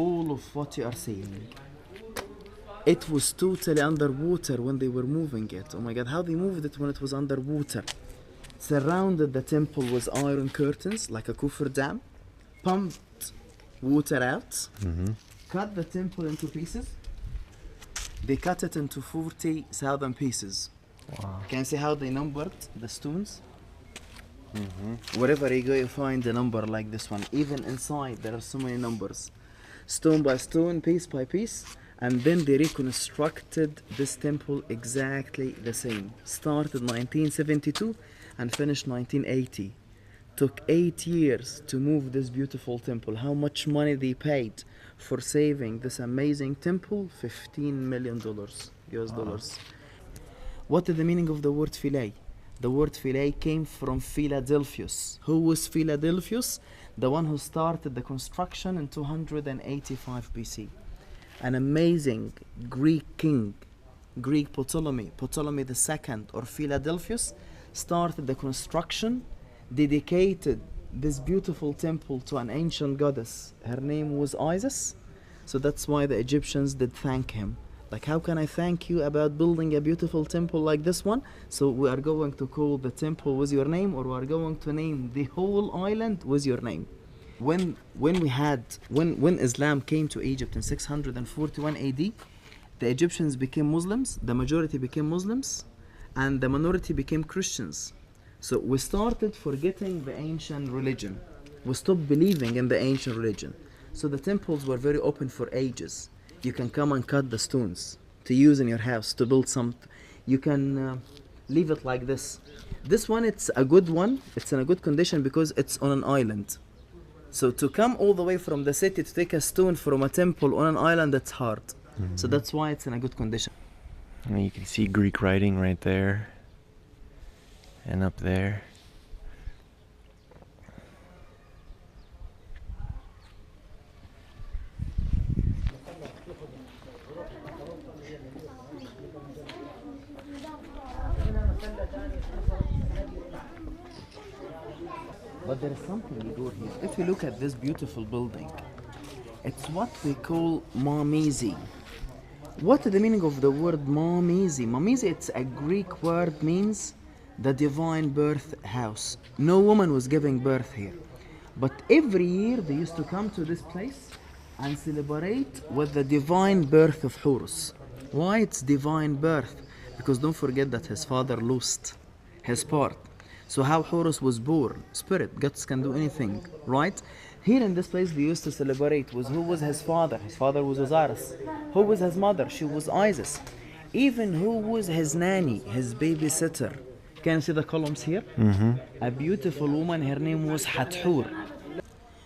all of what you are seeing. It was totally underwater when they were moving it. Oh my God, how they moved it when it was underwater. Surrounded the temple with iron curtains like a Kufr dam. Pumped water out. Cut the temple into pieces. They cut it into 40,000 pieces. Wow. Can you see how they numbered the stones? Wherever you go, you find a number like this one. Even inside, there are so many numbers. Stone by stone, piece by piece. And then they reconstructed this temple exactly the same. Started 1972 and finished 1980. Took 8 years to move this beautiful temple. How much money they paid for saving this amazing temple? $15 million US dollars. What is the meaning of the word Philae? The word Philae came from Philadelphus. Who was Philadelphus? The one who started the construction in 285 BC. An amazing Greek king, Greek Ptolemy II or Philadelphus, started the construction, dedicated this beautiful temple to an ancient goddess. Her name was Isis. So that's why the Egyptians did thank him. Like, how can I thank you about building a beautiful temple like this one? So we are going to call the temple with your name, or we are going to name the whole island with your name. When Islam came to Egypt in 641 AD, the Egyptians became Muslims, the majority became Muslims, and the minority became Christians. So we started forgetting the ancient religion. We stopped believing in the ancient religion. So the temples were very open for ages. You can come and cut the stones to use in your house, to build something. You can leave it like this. This one, it's a good one. It's in a good condition because it's on an island. So to come all the way from the city to take a stone from a temple on an island, that's hard. So that's why it's in a good condition. And you can see Greek writing right there. And up there. But there is something, Igor, here. If you look at this beautiful building, it's what we call Mamizi. What is the meaning of the word Mamizi? Mamizi, it's a Greek word, means the divine birth house. No woman was giving birth here. But every year they used to come to this place and celebrate with the divine birth of Horus. Why it's divine birth? Because don't forget that his father lost his part. So how Horus was born? Spirit, gods can do anything, right? Here in this place they used to celebrate with who was his father. His father was Osiris. Who was his mother? She was Isis. Even who was his nanny, his babysitter. Can you see the columns here? A beautiful woman, her name was Hathor.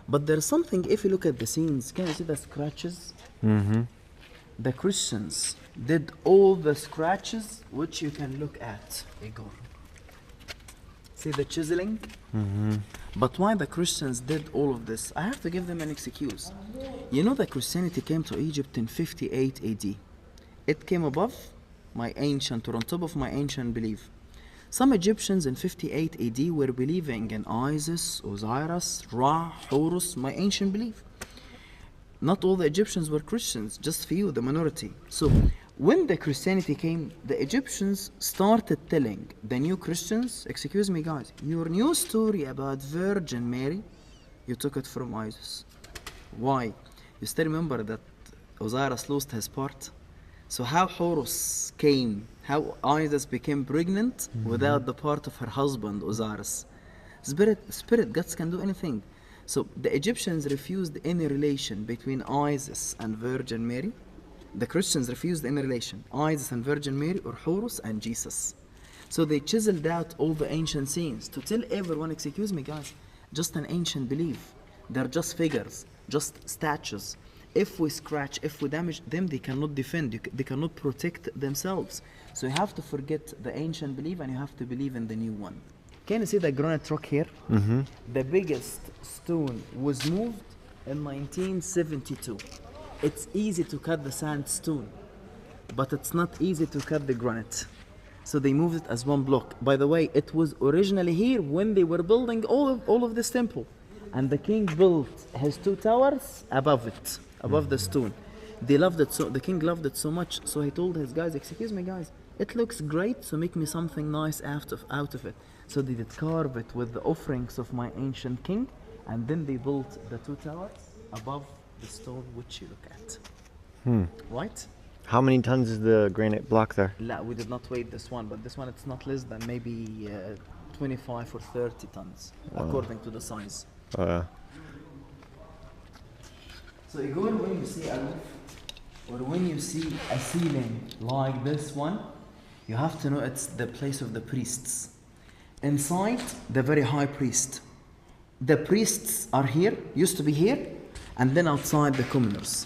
But there's something, if you look at the scenes, can you see the scratches? The Christians did all the scratches which you can look at, Igor. See the chiseling? But why the Christians did all of this? I have to give them an excuse. You know that Christianity came to Egypt in 58 AD. It came above my ancient, or on top of my ancient belief. Some Egyptians in 58 AD were believing in Isis, Osiris, Ra, Horus, my ancient belief. Not all the Egyptians were Christians, just few, the minority. So when the Christianity came, the Egyptians started telling the new Christians, excuse me guys, your new story about Virgin Mary, you took it from Isis. Why? You still remember that Osiris lost his part? So how Horus came, how Isis became pregnant without the part of her husband, Osiris. Spirit, gods can do anything. So the Egyptians refused any relation between Isis and Virgin Mary. The Christians refused any relation, Isis and Virgin Mary, or Horus and Jesus. So they chiseled out all the ancient scenes to tell everyone, excuse me guys, just an ancient belief. They're just figures, just statues. If we scratch, if we damage them, they cannot defend, they cannot protect themselves. So you have to forget the ancient belief and you have to believe in the new one. Can you see the granite rock here? The biggest stone was moved in 1972. It's easy to cut the sandstone, but it's not easy to cut the granite. So they moved it as one block. By the way, it was originally here when they were building all of this temple. And the king built his 2 towers above it, above the stone. They loved it so, the king loved it so much, so he told his guys, excuse me guys, it looks great, so make me something nice out of it. So they did carve it with the offerings of my ancient king, and then they built the 2 towers above the stone which you look at. Right? How many tons is the granite block there? La, we did not weigh this one, but this one it's not less than maybe 25 or 30 tons, according to the size. So Igor, when you see a roof, or when you see a ceiling like this one, you have to know it's the place of the priests. Inside, the very high priest. The priests are here, used to be here, and then outside the commoners.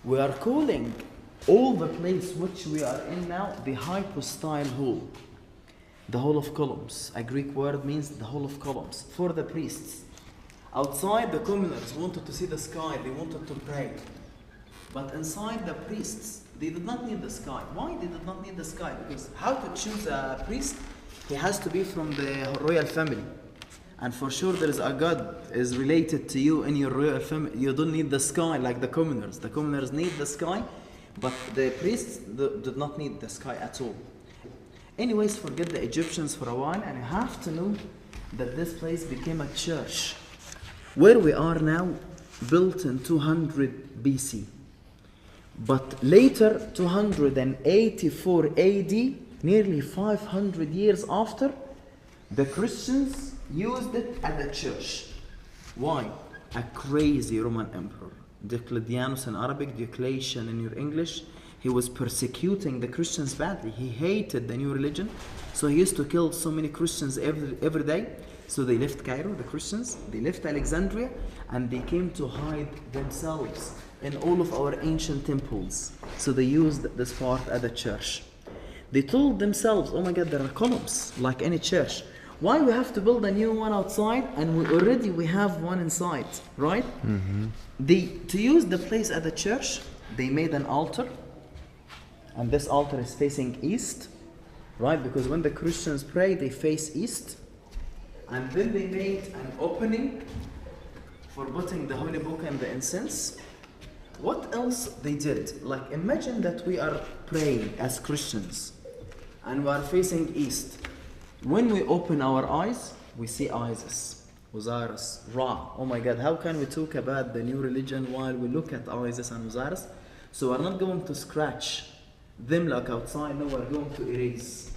We are calling all the place which we are in now the hypostyle hall. The hall of columns. A Greek word means the hall of columns for the priests. Outside, the commoners wanted to see the sky, they wanted to pray. But inside, the priests, they did not need the sky. Why they did not need the sky? Because how to choose a priest? He has to be from the royal family. And for sure there is a God is related to you in your royal family. You don't need the sky like the commoners. The commoners need the sky, but the priests did not need the sky at all. Anyways, forget the Egyptians for a while, and you have to know that this place became a church. Where we are now, built in 200 BC. But later, 284 AD, nearly 500 years after, the Christians used it as a church. Why? A crazy Roman emperor, Diocletianus in Arabic, Diocletian in your English, he was persecuting the Christians badly. He hated the new religion, so he used to kill so many Christians every day. So they left Cairo, the Christians, they left Alexandria, and they came to hide themselves in all of our ancient temples. So they used this part as a church. They told themselves, oh my God, there are columns like any church. Why we have to build a new one outside and we have one inside, right? To use the place at the church, they made an altar, and this altar is facing east, right? Because when the Christians pray, they face east. And then they made an opening for putting the holy book and the incense. What else they did? Like, imagine that we are praying as Christians and we are facing east. When we open our eyes, we see Isis, Osiris, Ra. Oh my God, how can we talk about the new religion while we look at Isis and Osiris? So we're not going to scratch them like outside, no, we're going to erase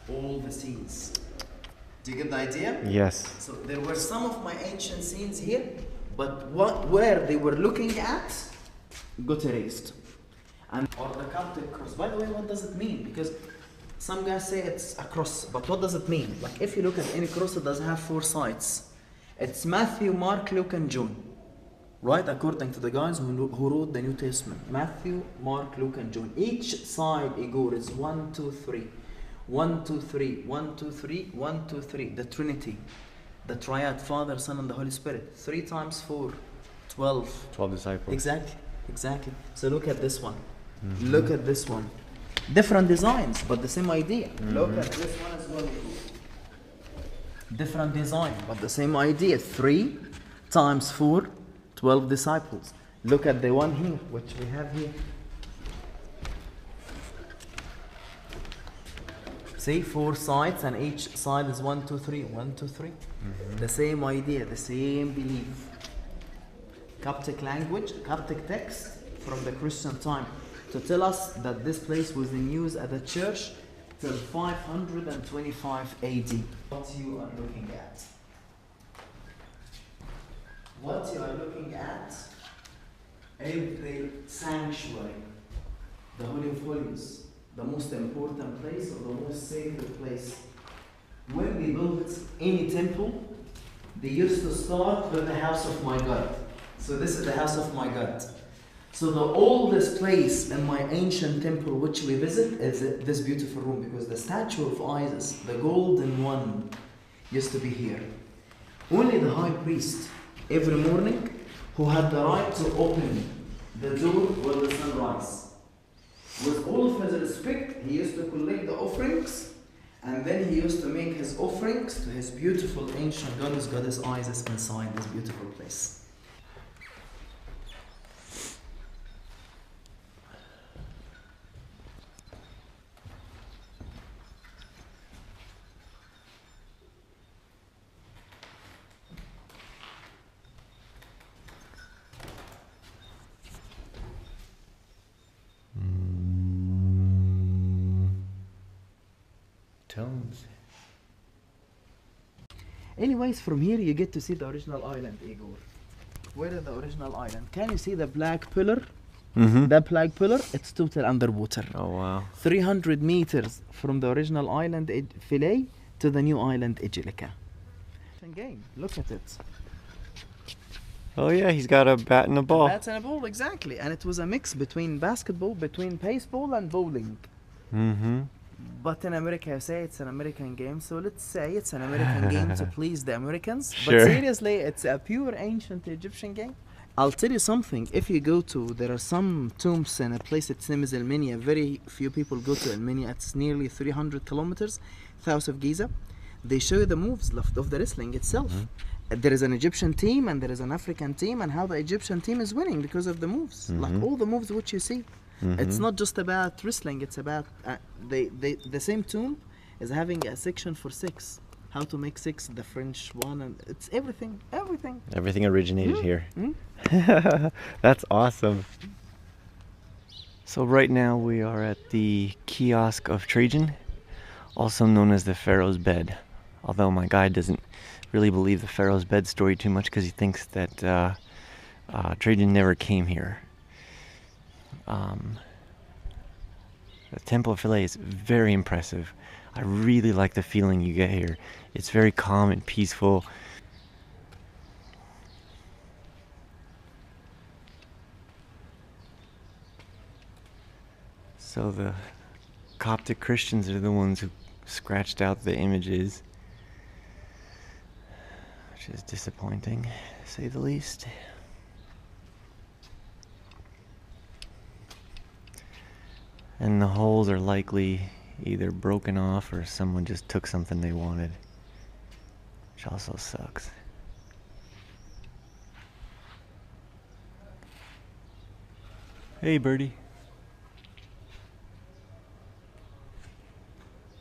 all the scenes. Do you get the idea? Yes. So there were some of my ancient scenes here, but where they were looking at got erased. And or the Celtic cross. By the way, what does it mean? Because some guys say it's a cross, but what does it mean? Like, if you look at any cross, it does have 4 sides. It's Matthew, Mark, Luke, and John. Right? According to the guys who wrote the New Testament. Matthew, Mark, Luke, and John. Each side, Igor, is 1, 2, 3. 1, 2, 3, 1, 2, 3, 1, 2, 3. The Trinity. The Triad, Father, Son, and the Holy Spirit. 3 times 4, 12. 12 disciples. Exactly. So look at this one. Look at this one. Different designs, but the same idea. Look at this one as well. Different design, but the same idea. 3 times 4, 12 disciples. Look at the one here, which we have here. See, 4 sides, and each side is 1, 2, 3, 1, 2, 3. The same idea, the same belief. Coptic language, Coptic text from the Christian time to tell us that this place was in use at the church till 525 AD. What you are looking at. What you are looking at is the sanctuary, the Holy of Holies, the most important place or the most sacred place. When we built any temple, they used to start with the house of my God. So this is the house of my God. So the oldest place in my ancient temple which we visit is this beautiful room, because the statue of Isis, the golden one, used to be here. Only the high priest, every morning, who had the right to open the door when the sun rises. With all of his respect, he used to collect the offerings And then he used to make his offerings to his beautiful ancient goddess. Goddess Isis inside this beautiful place. Tones. Anyways, from here you get to see the original island, Igor. Where is the original island? Can you see the black pillar? Mm-hmm. That black pillar, it's total underwater. Oh wow. 300 meters from the original island Philae to the new island Igilica. Game. Look at it. Oh yeah, he's got a bat and a ball. Bats and a ball, exactly. And it was a mix between basketball, between baseball and bowling. Mm-hmm. But in America, you say it's an American game, so let's say it's an American game to please the Americans. Sure. But seriously, it's a pure ancient Egyptian game. I'll tell you something. If you go to, there are some tombs in a place its name is Elminia. Very few people go to Elminia. It's nearly 300 kilometers south of Giza. They show you the moves of the wrestling itself. Mm-hmm. There is an Egyptian team and there is an African team, and how the Egyptian team is winning because of the moves. Mm-hmm. Like all the moves which you see. Mm-hmm. It's not just about wrestling, it's about the same tomb is having a section for six. How to make six, the French one, and it's everything. Everything originated here. Mm. That's awesome. So right now we are at the kiosk of Trajan, also known as the Pharaoh's Bed. Although my guide doesn't really believe the Pharaoh's Bed story too much because he thinks that Trajan never came here. The Temple of Philae is very impressive. I really like the feeling you get here. It's very calm and peaceful. So the Coptic Christians are the ones who scratched out the images, which is disappointing, to say the least. And the holes are likely either broken off or someone just took something they wanted, which also sucks. Hey, birdie.